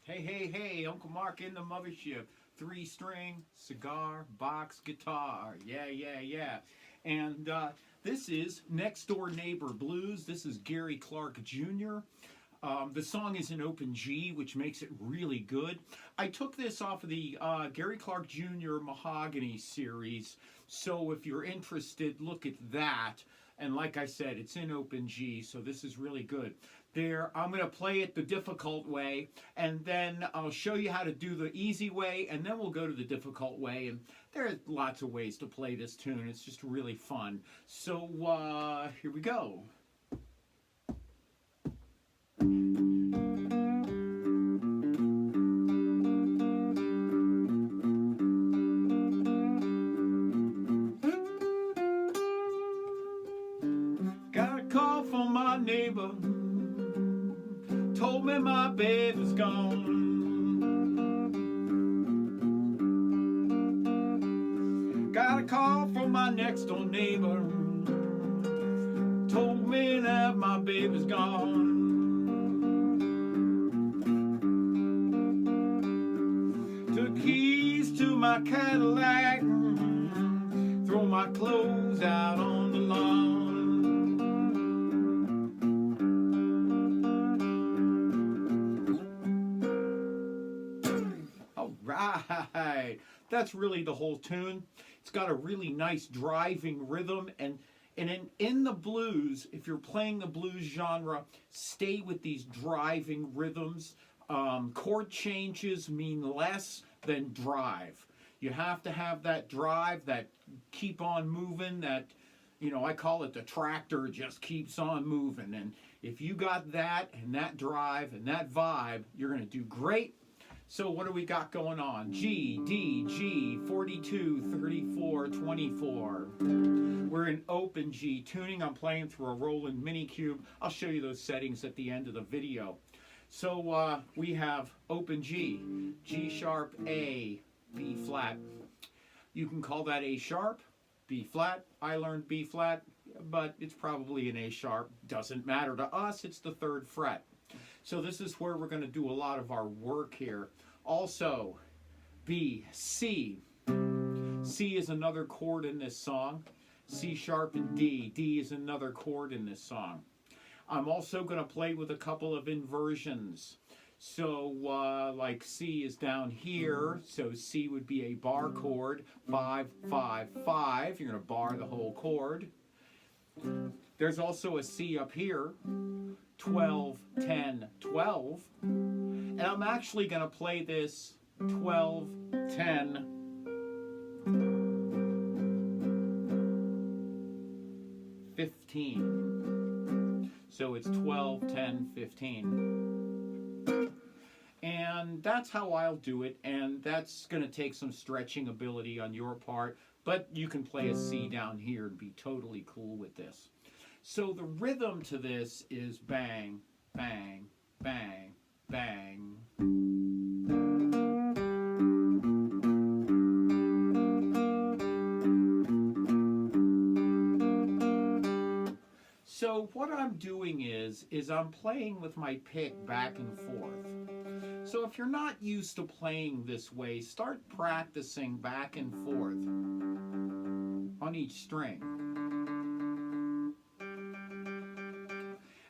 Hey, hey, hey, Uncle Mark in the mothership. 3-string, cigar, box, guitar. Yeah, yeah, yeah. And this is Next Door Neighbor Blues. This is Gary Clark Jr. The song is in open G, which makes it really good. I took this off of the Gary Clark Jr. Mahogany series, so if you're interested, look at that. And like I said, it's in open G, so this is really good. There, I'm going to play it the difficult way, and then I'll show you how to do the easy way, and then we'll go to the difficult way. And there are lots of ways to play this tune. It's just really fun. So here we go. Got a call from my neighbor, told me my baby's gone. Got a call from my next door neighbor, told me that my baby's gone. Took keys to my Cadillac, throw my clothes out on the lawn. Right, that's really the whole tune. It's got a really nice driving rhythm, and in the blues, if you're playing the blues genre, stay with these driving rhythms. Chord changes mean less than drive. You have to have that drive, that keep on moving, that, I call it the tractor just keeps on moving. And if you got that and that drive and that vibe, you're going to do great. So what do we got going on? G, D, G, 42, 34, 24. We're in open G tuning. I'm playing through a Roland Mini Cube. I'll show you those settings at the end of the video. So we have open G, G sharp, A, B flat. You can call that A sharp, B flat. I learned B flat, but it's probably an A sharp. Doesn't matter to us, it's the 3rd fret. So this is where we're going to do a lot of our work here. Also, B, C. C is another chord in this song. C sharp and D. D is another chord in this song. I'm also going to play with a couple of inversions. So like C is down here, so C would be a bar chord, 5, 5, 5. You're going to bar the whole chord. There's also a C up here, 12, 10, 12. And I'm actually going to play this 12, 10, 15. So it's 12, 10, 15. And that's how I'll do it, and that's going to take some stretching ability on your part, but you can play a C down here and be totally cool with this. So the rhythm to this is bang, bang, bang, bang. So what I'm doing is I'm playing with my pick back and forth. So if you're not used to playing this way, start practicing back and forth on each string.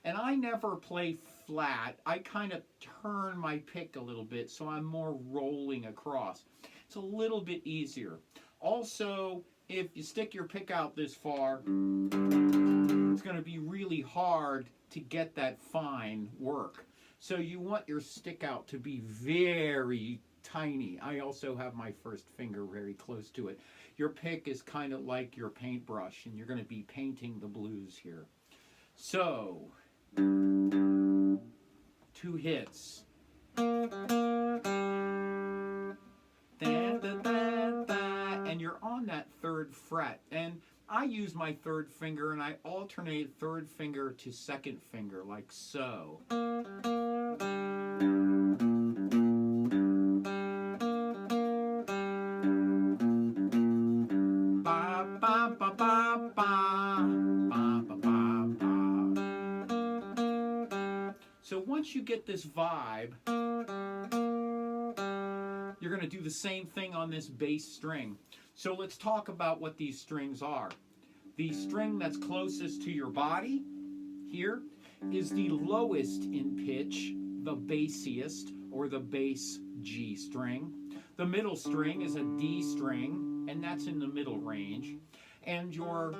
And I never play flat. I kind of turn my pick a little bit so I'm more rolling across. It's a little bit easier. Also, if you stick your pick out this far, it's going to be really hard to get that fine work. So you want your stick out to be very tiny. I also have my first finger very close to it. Your pick is kind of like your paintbrush, and you're going to be painting the blues here. So, 2 hits. And you're on that 3rd fret. And I use my 3rd finger, and I alternate 3rd finger to 2nd finger, like so. Ba, ba, ba, ba, ba. Ba, ba, ba, ba. So once you get this vibe, you're going to do the same thing on this bass string. So let's talk about what these strings are. The string that's closest to your body here is the lowest in pitch, the bassiest, or the bass G string. The middle string is a D string, and that's in the middle range. And your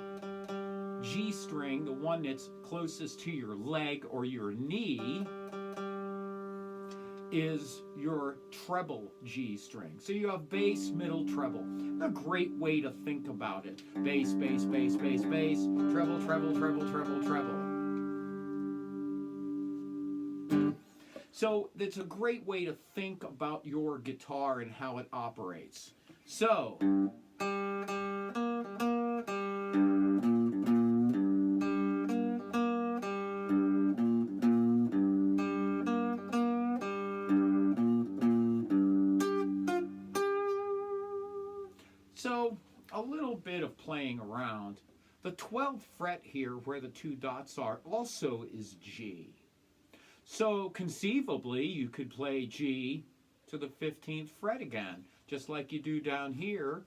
G string, the one that's closest to your leg or your knee, is your treble G string. So you have bass, middle, treble. A great way to think about it. Bass, bass, bass, bass, bass, treble, treble, treble, treble, treble. So it's a great way to think about your guitar and how it operates. So a little bit of playing around. The 12th fret here, where the two dots are, also is G. So conceivably, you could play G to the 15th fret again, just like you do down here.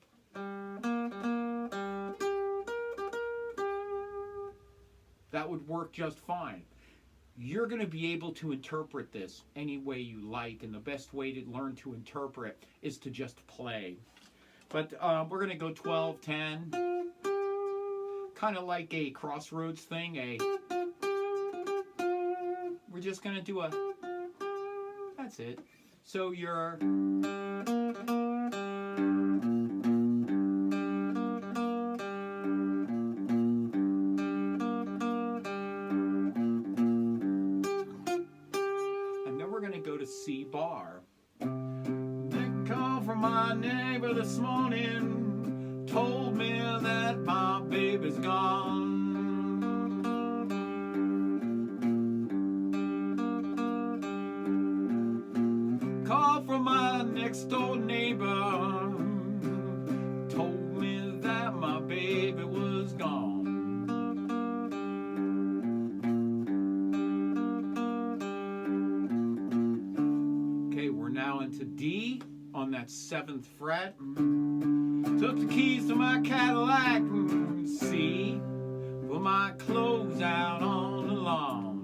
That would work just fine. You're going to be able to interpret this any way you like, and the best way to learn to interpret is to just play. But we're going to go 12, 10, kind of like a crossroads thing. We're just going to do a, that's it. So you're, and then we're going to go to C bar. Call from my neighbor this morning, told me that my baby's gone. Call from my next door neighbor, told me that my baby was gone. Okay, we're now into D. On that 7th fret, took the keys to my Cadillac, C, put my clothes out on the lawn.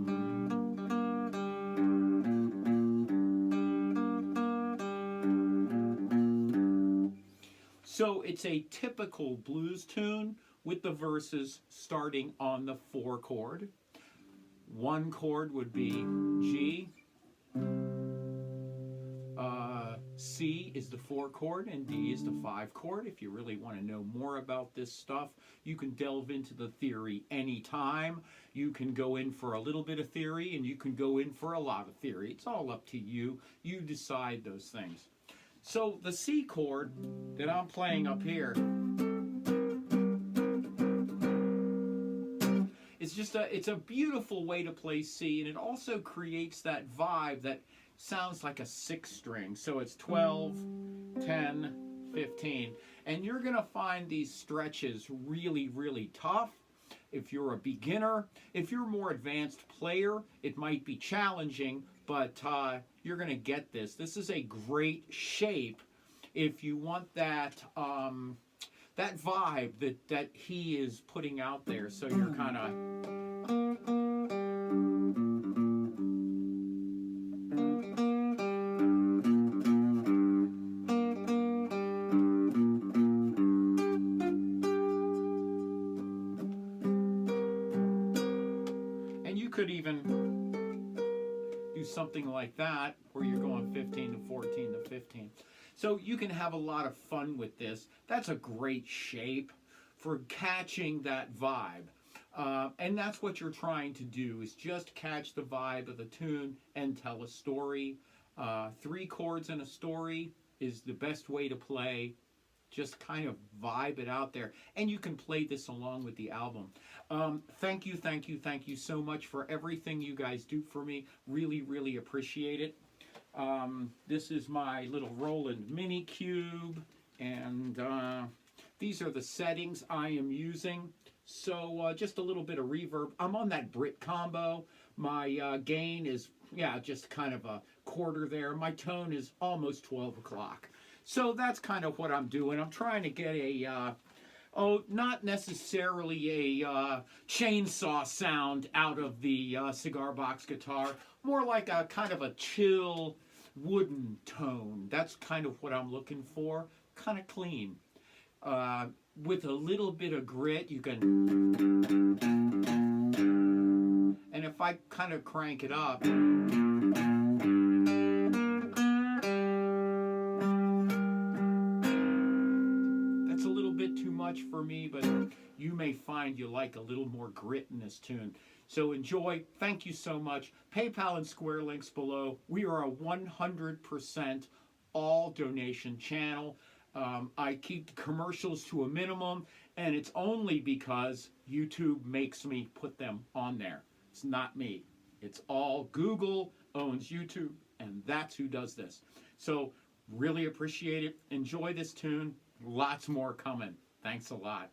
So it's a typical blues tune with the verses starting on the 4 chord. 1 chord would be G. C is the 4 chord and D is the 5 chord. If you really want to know more about this stuff, you can delve into the theory anytime. You can go in for a little bit of theory and you can go in for a lot of theory. It's all up to you. You decide those things. So the C chord that I'm playing up here is it's a beautiful way to play C, and it also creates that vibe that sounds like a 6 string. So it's 12, 10, 15. And you're going to find these stretches really, really tough. If you're a beginner, if you're a more advanced player, it might be challenging, but you're going to get this. This is a great shape if you want that that vibe that he is putting out there. So you're kind of... could even do something like that where you're going 15 to 14 to 15. So you can have a lot of fun with this. That's a great shape for catching that vibe. And that's what you're trying to do, is just catch the vibe of the tune and tell a story. 3 chords in a story is the best way to play. Just kind of vibe it out there. And you can play this along with the album. Thank you so much for everything you guys do for me. Really, really appreciate it. This is my little Roland Mini Cube. And these are the settings I am using. So just a little bit of reverb. I'm on that Brit combo. My gain is, just kind of a quarter there. My tone is almost 12 o'clock. So that's kind of what I'm doing. I'm trying to get a, not necessarily a chainsaw sound out of the cigar box guitar, more like a kind of a chill wooden tone. That's kind of what I'm looking for, kind of clean. With a little bit of grit, you can, and if I kind of crank it up, that's a little bit too much for me, but you may find you like a little more grit in this tune. So enjoy. Thank you so much. PayPal and Square links below. We are a 100% all donation channel. I keep the commercials to a minimum, and it's only because YouTube makes me put them on there. It's not me. It's all Google owns YouTube, and that's who does this. So really appreciate it. Enjoy this tune. Lots more coming. Thanks a lot.